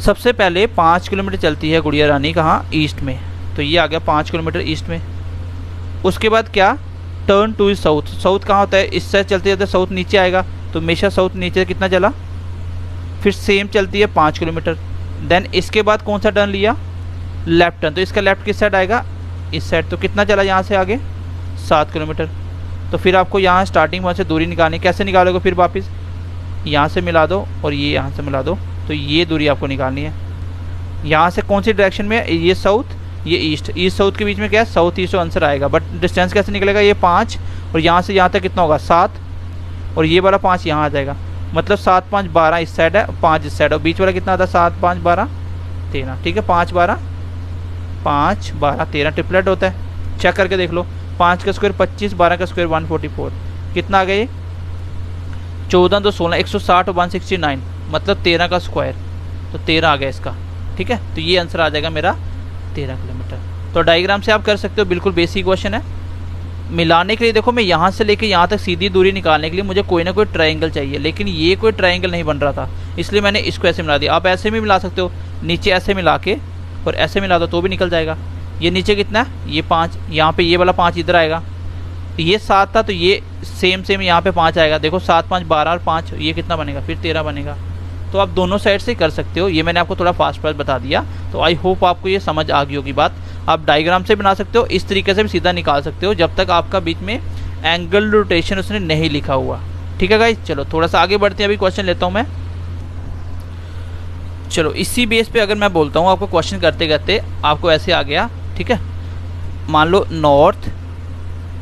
सबसे पहले 5 किलोमीटर चलती है गुड़िया रानी, कहाँ, ईस्ट में, तो ये आ गया 5 किलोमीटर ईस्ट में। उसके बाद क्या, टर्न टू साउथ, साउथ कहाँ होता है, इस साइड चलते जाते साउथ नीचे आएगा, तो हमेशा साउथ नीचे कितना चला, फिर सेम चलती है 5 किलोमीटर। देन इसके बाद कौन सा टर्न लिया, लेफ्ट टर्न, तो इसका लेफ्ट किस साइड आएगा, इस साइड, तो कितना चला यहाँ से आगे 7 किलोमीटर। तो फिर आपको यहाँ स्टार्टिंग पॉइंट से दूरी निकालनी, कैसे निकालोगे, फिर वापस यहाँ से मिला दो और ये यहाँ से मिला दो, तो ये दूरी आपको निकालनी है। यहाँ से कौन सी डायरेक्शन में, ये साउथ, ये ईस्ट, ईस्ट साउथ के बीच में क्या है, साउथ ईस्ट आंसर आएगा। बट डिस्टेंस कैसे निकलेगा, ये 5 और यहाँ से यहाँ तक कितना होगा 7, और ये वाला 5 यहाँ आ जाएगा, मतलब 7 5 12 इस साइड है, 5 इस साइड है, और बीच वाला कितना आता है 7 5 12 13। ठीक है, 5 12 13 ट्रिपलेट होता है, चेक करके देख लो। 5 का स्क्वायर 25, 12 का स्क्वायर 144, कितना आ गया ये 14 2 16, 160 और 169, मतलब 13 का स्क्वायर, तो 13 आ गया इसका। ठीक है, तो ये आंसर आ जाएगा मेरा 13 किलोमीटर। तो डायग्राम से आप कर सकते हो, बिल्कुल बेसिक क्वेश्चन है। मिलाने के लिए देखो, मैं यहाँ से लेके यहाँ तक सीधी दूरी निकालने के लिए मुझे कोई ना कोई ट्रायंगल चाहिए, लेकिन ये कोई ट्रायंगल नहीं बन रहा था, इसलिए मैंने इसको ऐसे मिला दिया। आप ऐसे भी मिला सकते हो, नीचे ऐसे मिला के और ऐसे मिला दो तो भी निकल जाएगा। ये नीचे कितना है, ये 5, यहाँ पे ये वाला 5 इधर आएगा, ये 7 था तो ये सेम यहाँ पे 5 आएगा। देखो 7 5 12 और 5, ये कितना बनेगा, फिर 13 बनेगा। तो आप दोनों साइड से कर सकते हो, ये मैंने आपको थोड़ा फास्ट बता दिया। तो आई होप आपको ये समझ आ गई होगी बात। आप डायग्राम से बना सकते हो, इस तरीके से भी सीधा निकाल सकते हो, जब तक आपका बीच में एंगल रोटेशन उसने नहीं लिखा हुआ। ठीक है गाइस, चलो थोड़ा सा आगे बढ़ते हैं, अभी क्वेश्चन लेता हूँ मैं। चलो इसी बेस पे अगर मैं बोलता हूँ आपको क्वेश्चन करते करते आपको ऐसे आ गया, ठीक है। मान लो नॉर्थ,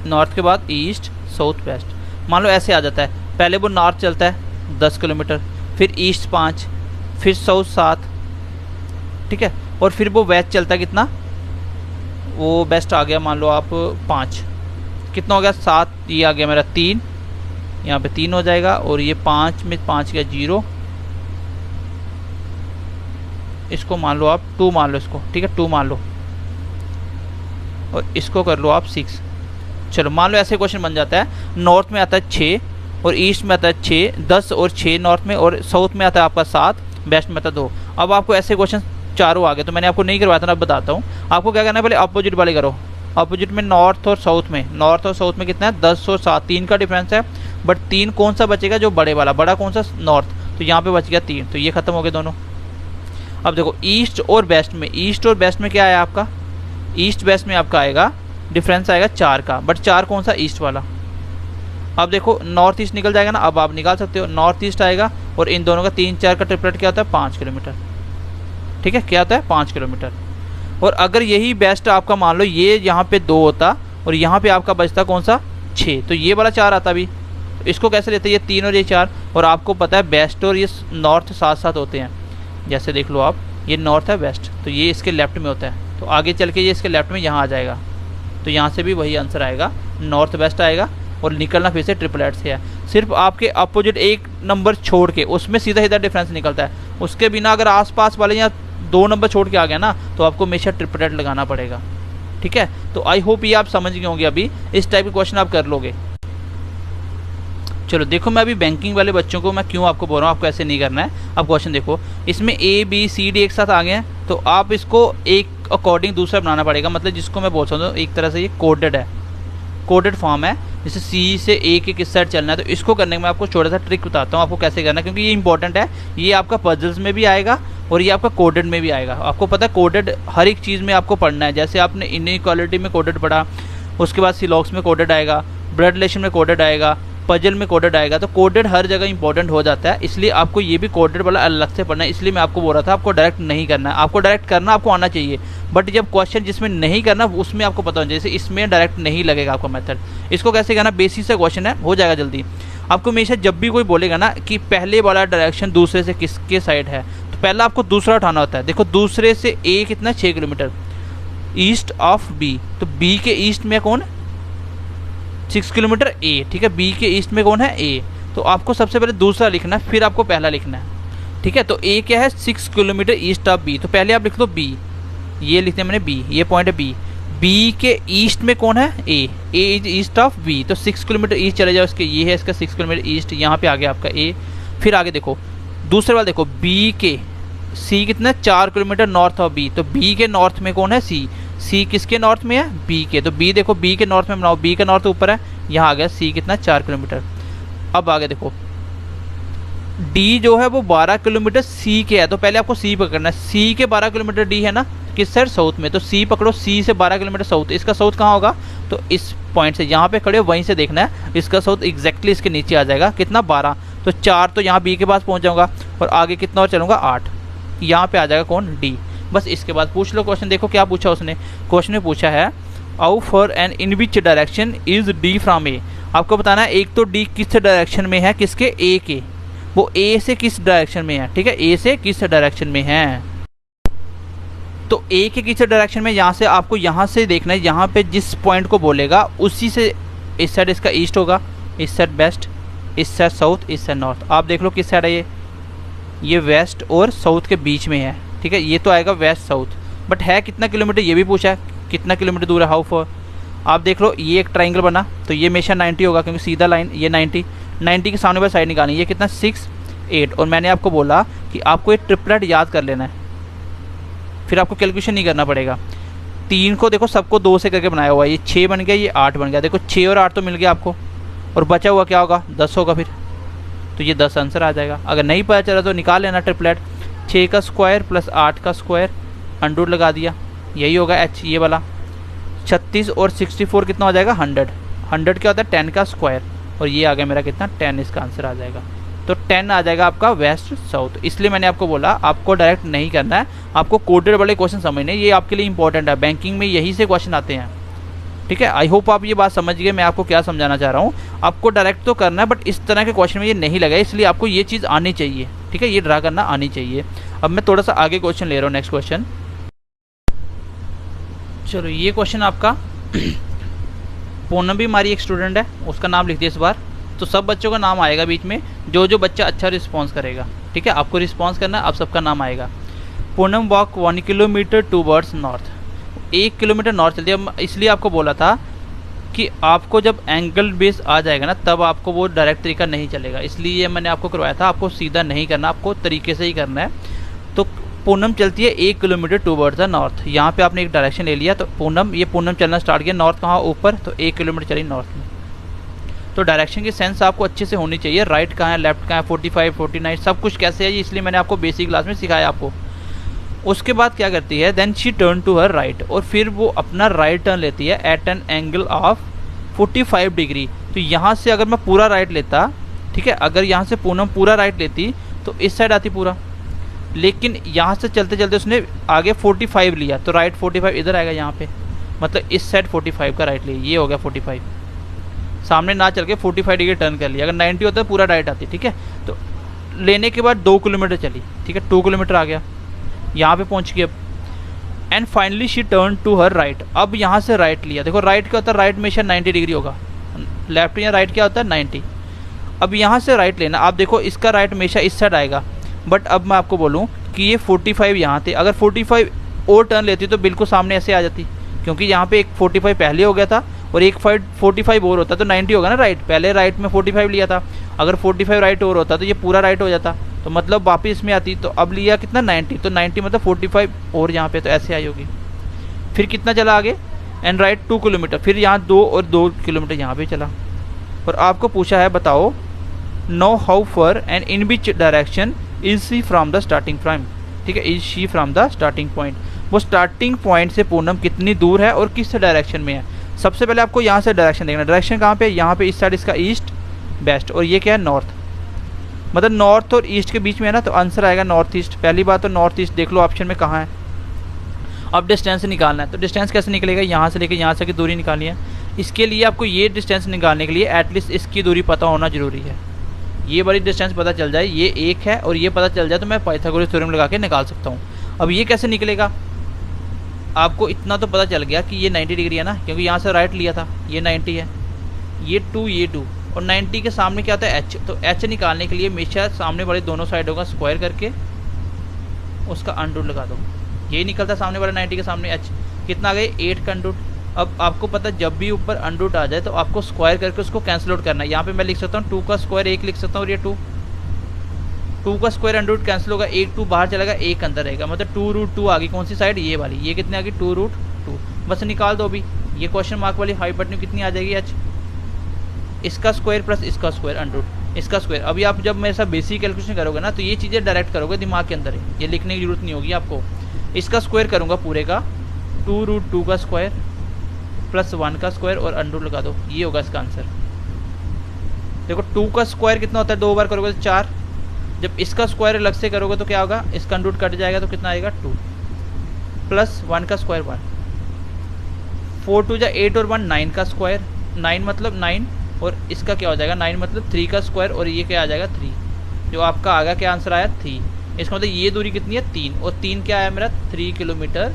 नॉर्थ के बाद ईस्ट, साउथ, वेस्ट, मान लो ऐसे आ जाता है। पहले वो नॉर्थ चलता है 10 किलोमीटर, फिर ईस्ट 5, फिर साउथ 7, ठीक है, और फिर वो वेस्ट चलता है कितना, वो वेस्ट आ गया मान लो आप 5, कितना हो गया 7, ये आ गया मेरा 3, यहाँ पे 3 हो जाएगा, और ये 5 में 5 गया 0, इसको मान लो आप 2 मान लो इसको, ठीक है 2 मान लो, और इसको कर लो आप 6। चलो मान लो ऐसे क्वेश्चन बन जाता है, नॉर्थ में आता है 6 और ईस्ट में आता है 6, 10 और 6 नॉर्थ में, और साउथ में आता है आपका 7, वेस्ट में आता है 2। अब आपको ऐसे क्वेश्चन चारों आ गए, तो मैंने आपको नहीं करवाया था ना, अब बताता हूँ आपको क्या करना है। पहले अपोजिट वाले करो, अपोजिट में नॉर्थ और साउथ में, नॉर्थ और साउथ में कितना है 10 और 7, 3 का डिफरेंस है, बट 3 कौन सा बचेगा, जो बड़े वाला, बड़ा कौन सा नॉर्थ, तो यहाँ पे बच गया 3, तो ये खत्म हो गए दोनों। अब देखो ईस्ट और वेस्ट में, ईस्ट और वेस्ट में क्या आया आपका, ईस्ट वेस्ट में आपका आएगा डिफरेंस आएगा 4 का, बट 4 कौन सा, ईस्ट वाला। अब देखो नॉर्थ ईस्ट निकल जाएगा ना, अब आप निकाल सकते हो, नॉर्थ ईस्ट आएगा, और इन दोनों का 3 4 का ट्रिपलेट क्या होता है 5 किलोमीटर, ठीक है, क्या होता है 5 किलोमीटर। और अगर यही बेस्ट आपका मान लो ये यहाँ पे 2 होता और यहाँ पे आपका बचता कौन सा 6, तो ये वाला 4 आता भी, तो इसको कैसे लेते हैं, ये 3 और ये 4, और आपको पता है बेस्ट और ये नॉर्थ साथ साथ होते हैं। जैसे देख लो आप, ये नॉर्थ है, वेस्ट, तो ये इसके लेफ्ट में होता है, तो आगे चल के ये इसके लेफ्ट में यहाँ आ जाएगा, तो यहाँ से भी वही आंसर आएगा, नॉर्थ वेस्ट आएगा, और निकलना फिर से ट्रिपलेट से है। सिर्फ आपके अपोजिट एक नंबर छोड़ के उसमें सीधा सीधा डिफरेंस निकलता है, उसके बिना अगर आसपास वाले या 2 नंबर छोड़ के आ गया ना, तो आपको हमेशा ट्रिपलेट लगाना पड़ेगा, ठीक है। तो आई होप ये आप समझ गए होंगे, अभी इस टाइप के क्वेश्चन आप कर लोगे। चलो देखो, मैं अभी बैंकिंग वाले बच्चों को मैं क्यों आपको बोल रहा हूँ, आपको ऐसे नहीं करना है। अब क्वेश्चन देखो, इसमें ए बी सी डी एक साथ आ गए हैं, तो आप इसको एक अकॉर्डिंग दूसरा बनाना पड़ेगा, मतलब जिसको मैं बोल सकता हूँ एक तरह से ये कोडेड है, कोडेड फॉर्म है, जैसे सी से ए के किस साइड चलना है। तो इसको करने में मैं आपको छोटा सा ट्रिक बताता हूँ आपको कैसे करना है, क्योंकि ये इंपॉर्टेंट है, ये आपका पजल्स में भी आएगा और ये आपका कोडेड में भी आएगा। आपको पता है कोडेड हर एक चीज़ में आपको पढ़ना है, जैसे आपने इनइक्वालिटी में कोडेड पढ़ा, उसके बाद सिलॉक्स में कोडेड आएगा, ब्लड रिलेशन में कोडेड आएगा, पजल में कोडेड आएगा, तो कोडेड हर जगह इंपॉर्टेंट हो जाता है, इसलिए आपको ये भी कोडेड वाला अलग से पढ़ना है। इसलिए मैं आपको बोल रहा था आपको डायरेक्ट नहीं करना है, आपको डायरेक्ट करना आपको आना चाहिए, बट जब क्वेश्चन जिसमें नहीं करना उसमें आपको पता होना चाहिए, जैसे इसमें डायरेक्ट नहीं लगेगा आपको मेथड। इसको कैसे करना, बेसिक से क्वेश्चन है, हो जाएगा जल्दी। आपको हमेशा जब भी कोई बोलेगा ना कि पहले वाला डायरेक्शन दूसरे से किसके साइड है, तो पहला आपको दूसरा उठाना होता है। देखो दूसरे से ए कितना 6 किलोमीटर, ईस्ट ऑफ बी, तो बी के ईस्ट में कौन है 6 किलोमीटर ए, ठीक है, बी के ईस्ट में कौन है ए, तो आपको सबसे पहले दूसरा लिखना है, फिर आपको पहला लिखना है, ठीक है। तो ए क्या है 6 किलोमीटर ईस्ट ऑफ बी, तो पहले आप लिख दो बी, ये लिखते हैं मैंने बी, ये पॉइंट है बी, बी के ईस्ट में कौन है ए इज ईस्ट ऑफ बी, तो 6 किलोमीटर ईस्ट चले जाओ, इसके ये है इसका 6 किलोमीटर ईस्ट, यहाँ पे आ गया आपका ए। फिर आगे देखो दूसरे वाला देखो, बी के सी कितना 4 किलोमीटर नॉर्थ ऑफ बी, तो बी के नॉर्थ में कौन है सी, सी किसके नॉर्थ में है बी के, तो बी देखो बी के नॉर्थ में बनाओ, बी का नॉर्थ ऊपर है, यहाँ आ गया सी कितना 4 किलोमीटर। अब आगे देखो डी जो है वो 12 किलोमीटर सी के है, तो पहले आपको सी पकड़ना है, सी के 12 किलोमीटर डी है ना किस साइड साउथ में, तो सी पकड़ो, सी से 12 किलोमीटर साउथ, इसका साउथ कहाँ होगा, तो इस पॉइंट से यहाँ पे खड़े हो वहीं से देखना है, इसका साउथ एग्जैक्टली इसके नीचे आ जाएगा, कितना 12, तो 4 तो यहाँ बी के पास पहुँच जाऊँगा, और आगे कितना और चलूँगा 8, यहाँ पे आ जाएगा कौन डी। बस इसके बाद पूछ लो क्वेश्चन, देखो क्या पूछा उसने, क्वेश्चन में पूछा है आउ for and in which direction is D from A, आपको बताना है एक तो डी किस डायरेक्शन में है, किसके ए के, वो ए से किस डायरेक्शन में है, ठीक है, ए से किस डायरेक्शन में है, तो ए के किस डायरेक्शन में, यहाँ से आपको यहाँ से देखना है, यहाँ पे जिस पॉइंट को बोलेगा उसी से इस साइड इसका ईस्ट होगा, इस साइड वेस्ट, इस साइड साउथ, इस साइड नॉर्थ। आप देख लो किस साइड है ये वेस्ट और साउथ के बीच में है, ठीक है, ये तो आएगा वेस्ट साउथ, बट है कितना किलोमीटर ये भी पूछा है, कितना किलोमीटर दूर है, हाउ फॉर। आप देख लो ये एक ट्राइंगल बना, तो ये हमेशा 90 होगा क्योंकि सीधा लाइन, ये 90 के सामने वाली साइड निकालनी, ये कितना 6 8, और मैंने आपको बोला कि आपको ये ट्रिपलेट याद कर लेना है, फिर आपको कैलकुलेशन नहीं करना पड़ेगा। 3 को देखो सबको 2 से करके बनाया हुआ है, ये 6 बन गया, ये 8 बन गया, देखो 6 और 8 तो मिल गया आपको, और बचा हुआ क्या होगा 10 होगा, फिर तो ये 10 आंसर आ जाएगा। अगर नहीं पता चला तो निकाल लेना ट्रिपलेट, 6 का स्क्वायर प्लस 8 का स्क्वायर, अंडर लगा दिया, यही होगा एच, ये वाला 36 और 64 कितना हो जाएगा 100, 100 क्या होता है 10 का स्क्वायर, और ये आ गया मेरा कितना 10, इसका आंसर आ जाएगा। तो 10 आ जाएगा आपका वेस्ट साउथ। इसलिए मैंने आपको बोला आपको डायरेक्ट नहीं करना है, आपको कोडेड वाले क्वेश्चन समझने, ये आपके लिए इंपॉर्टेंट है, बैंकिंग में यही से क्वेश्चन आते हैं। ठीक है, आई होप आप ये बात समझ गए मैं आपको क्या समझाना चाह रहा हूँ। आपको डायरेक्ट तो करना है बट इस तरह के क्वेश्चन में ये नहीं लगा, इसलिए आपको ये चीज़ आनी चाहिए। ठीक है, ये ड्रा करना आनी चाहिए। अब मैं थोड़ा सा आगे क्वेश्चन ले रहा हूँ, नेक्स्ट क्वेश्चन। चलो ये क्वेश्चन आपका पूनम भी हमारी एक स्टूडेंट है, उसका नाम लिख दिया इस बार। तो सब बच्चों का नाम आएगा बीच में, जो जो बच्चा अच्छा रिस्पॉन्स करेगा। ठीक है, आपको रिस्पॉन्स करना है, आप सबका नाम आएगा। Poonam walk 1 kilometre towards north, 1 kilometre north चलती है। इसलिए आपको बोला था कि आपको जब एंगल बेस आ जाएगा ना तब आपको वो डायरेक्ट तरीका नहीं चलेगा, इसलिए मैंने आपको करवाया था। आपको सीधा नहीं करना, आपको तरीके से ही करना है। तो पूनम चलती है 1 किलोमीटर टूवर्ड्स द नॉर्थ। यहाँ पे आपने एक डायरेक्शन ले लिया, तो पूनम चलना स्टार्ट किया, नॉर्थ कहाँ ऊपर, तो 1 किलोमीटर चली नॉर्थ में। तो डायरेक्शन की सेंस आपको अच्छे से होनी चाहिए, राइट कहाँ है, लेफ्ट कहाँ है, 45, 49 सब कुछ कैसे है, इसलिए मैंने आपको बेसिक क्लास में सिखाया आपको। उसके बाद क्या करती है, then she turn to her right, और फिर वो अपना राइट टर्न लेती है at an angle of 45 degree. तो यहाँ से अगर मैं पूरा राइट लेता, ठीक है, अगर यहाँ से पूनम पूरा राइट लेती तो इस साइड आती पूरा, लेकिन यहाँ से चलते चलते उसने आगे 45 लिया, तो राइट 45 इधर आएगा यहाँ पे, मतलब इस साइड 45 का राइट लिया, ये हो गया 45। सामने ना चल के 45 डिग्री टर्न कर लिया, अगर 90 होता है पूरा राइट आती। ठीक है, तो लेने के बाद 2 किलोमीटर चली, ठीक है, 2 किलोमीटर आ गया, यहाँ पे पहुँच गई अब। And finally she turn to her right, अब यहाँ से राइट लिया। देखो राइट क्या होता है, राइट हमेशा 90 डिग्री होगा, लेफ्ट या राइट क्या होता है 90। अब यहाँ से राइट लेना, आप देखो इसका राइट हमेशा इस साइड आएगा, बट अब मैं आपको बोलूँ कि ये 45 यहाँ थे, अगर 45 और टर्न लेती तो बिल्कुल सामने ऐसे आ जाती, क्योंकि यहाँ पे एक 45 पहले हो गया था और एक 45 और होता तो 90 होगा ना राइट, पहले राइट में 45 लिया था, अगर 45 राइट और होता तो ये पूरा राइट हो जाता, तो मतलब वापस इसमें आती। तो अब लिया कितना 90, तो 90 मतलब 45 और यहाँ पे, तो ऐसे आई होगी। फिर कितना चला आगे, एंड राइट 2 किलोमीटर, फिर यहाँ 2 और 2 किलोमीटर यहाँ पे चला। और आपको पूछा है बताओ know how far and in which direction is she from the starting point. ठीक है, is she from the starting point, वो स्टार्टिंग पॉइंट से पूनम कितनी दूर है और किस डायरेक्शन में है। सबसे पहले आपको यहाँ से डायरेक्शन देखना, डायरेक्शन कहाँ पे, यहाँ पे इस साइड इसका ईस्ट वेस्ट, और ये क्या है नॉर्थ, मतलब नॉर्थ और ईस्ट के बीच में है ना, तो आंसर आएगा नॉर्थ ईस्ट। पहली बात तो नॉर्थ ईस्ट देख लो ऑप्शन में कहाँ है। अब डिस्टेंस निकालना है, तो डिस्टेंस कैसे निकलेगा, यहाँ से लेकर यहाँ से की दूरी निकालनी है। इसके लिए आपको ये डिस्टेंस निकालने के लिए एटलीस्ट इसकी दूरी पता होना जरूरी है। ये वाली डिस्टेंस पता चल जाए, ये 1 है और ये पता चल जाए, तो मैं पाइथागोरस थ्योरम लगा के निकाल सकता हूँ। अब ये कैसे निकलेगा, आपको इतना तो पता चल गया कि ये 90 डिग्री है ना, क्योंकि यहाँ से राइट लिया था, ये 90 है, ये 2 और 90 के सामने क्या होता है h। तो h निकालने के लिए हमेशा सामने वाले दोनों साइडों का स्क्वायर करके उसका अंडरूट लगा दो, यही निकलता है सामने वाले 90 के सामने h। कितना आ गए 8 का अंडरूट। अब आपको पता जब भी ऊपर अंडरूट आ जाए तो आपको स्क्वायर करके उसको कैंसिल आउट करना है। यहाँ पे मैं लिख सकता हूँ 2 का स्क्वायर 1 लिख सकता हूँ, और ये 2 का स्क्वायर अंडरूट कैंसिल होगा, 1 2 बाहर चलेगा, 1 अंदर रहेगा, मतलब 2√2 आ गई। कौन सी साइड, ये वाली, ये कितनी आ गई 2√2। बस निकाल दो अभी, ये क्वेश्चन मार्क वाली हाइपोटेन्यूज कितनी आ जाएगी h, इसका स्क्वायर प्लस इसका स्क्वायर अंडरूट इसका स्क्वायर। अभी आप जब मेरे साथ बेसिक कैलकुलेशन करोगे ना तो ये चीज़ें डायरेक्ट करोगे दिमाग के अंदर, ये लिखने की जरूरत नहीं होगी आपको। इसका स्क्वायर करूँगा पूरे का, 2√2 का स्क्वायर प्लस 1 का स्क्वायर और अंडरूट लगा दो, ये होगा इसका आंसर। देखो 2 का स्क्वायर कितना होता है, 2 बार करोगे तो 4, जब इसका स्क्वायर अलग से करोगे तो क्या होगा, इसका अंडरूट कट जाएगा तो कितना आएगा 2 प्लस 1 का स्क्वायर 1, 4 2 8 और 1 9 का स्क्वायर, 9 मतलब 9, और इसका क्या हो जाएगा 9 मतलब 3 का स्क्वायर, और ये क्या आ जाएगा 3, जो आपका आगा क्या आंसर आया 3। इसका मतलब ये दूरी कितनी है 3, और 3 क्या आया मेरा 3 किलोमीटर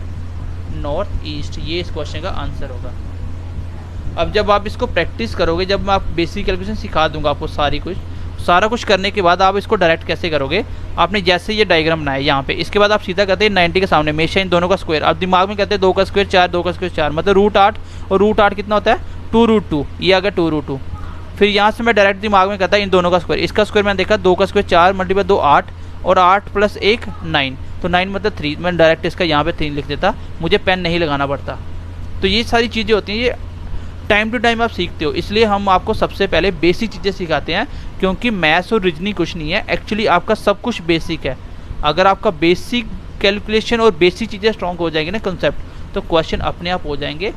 नॉर्थ ईस्ट, ये इस क्वेश्चन का आंसर होगा। अब जब आप इसको प्रैक्टिस करोगे, जब मैं आप बेसिक कैलकुलेशन सिखा दूंगा आपको सारा कुछ करने के बाद आप इसको डायरेक्ट कैसे करोगे, आपने जैसे ये डायग्राम बनाया यहाँ पे, इसके बाद आप सीधा करते हैं 90 के सामने हमेशा इन दोनों का स्क्वायर, आप दिमाग में कहते हैं 2 का स्क्वायर 4, 2 का स्क्वायर 4, मतलब √8, और √8 कितना होता है 2√2, ये आ गया 2√2। फिर यहाँ से मैं डायरेक्ट दिमाग में कहता है इन दोनों का स्क्वायर, इसका स्क्वायर मैंने देखा 2 का स्क्वायर 4 मल्टीप्लाई 2 8, और 8 प्लस 1 9, तो 9 मतलब 3, मैं डायरेक्ट इसका यहाँ पे 3 लिख देता, मुझे पेन नहीं लगाना पड़ता। तो ये सारी चीज़ें होती हैं, ये टाइम टू टाइम आप सीखते हो, इसलिए हम आपको सबसे पहले बेसिक चीज़ें सिखाते हैं, क्योंकि मैथ्स और रीजनिंग कुछ नहीं है, एक्चुअली आपका सब कुछ बेसिक है। अगर आपका बेसिक कैलकुलेशन और बेसिक चीज़ें स्ट्रॉन्ग हो जाएंगी ना कंसेप्ट, तो क्वेश्चन अपने आप हो जाएंगे।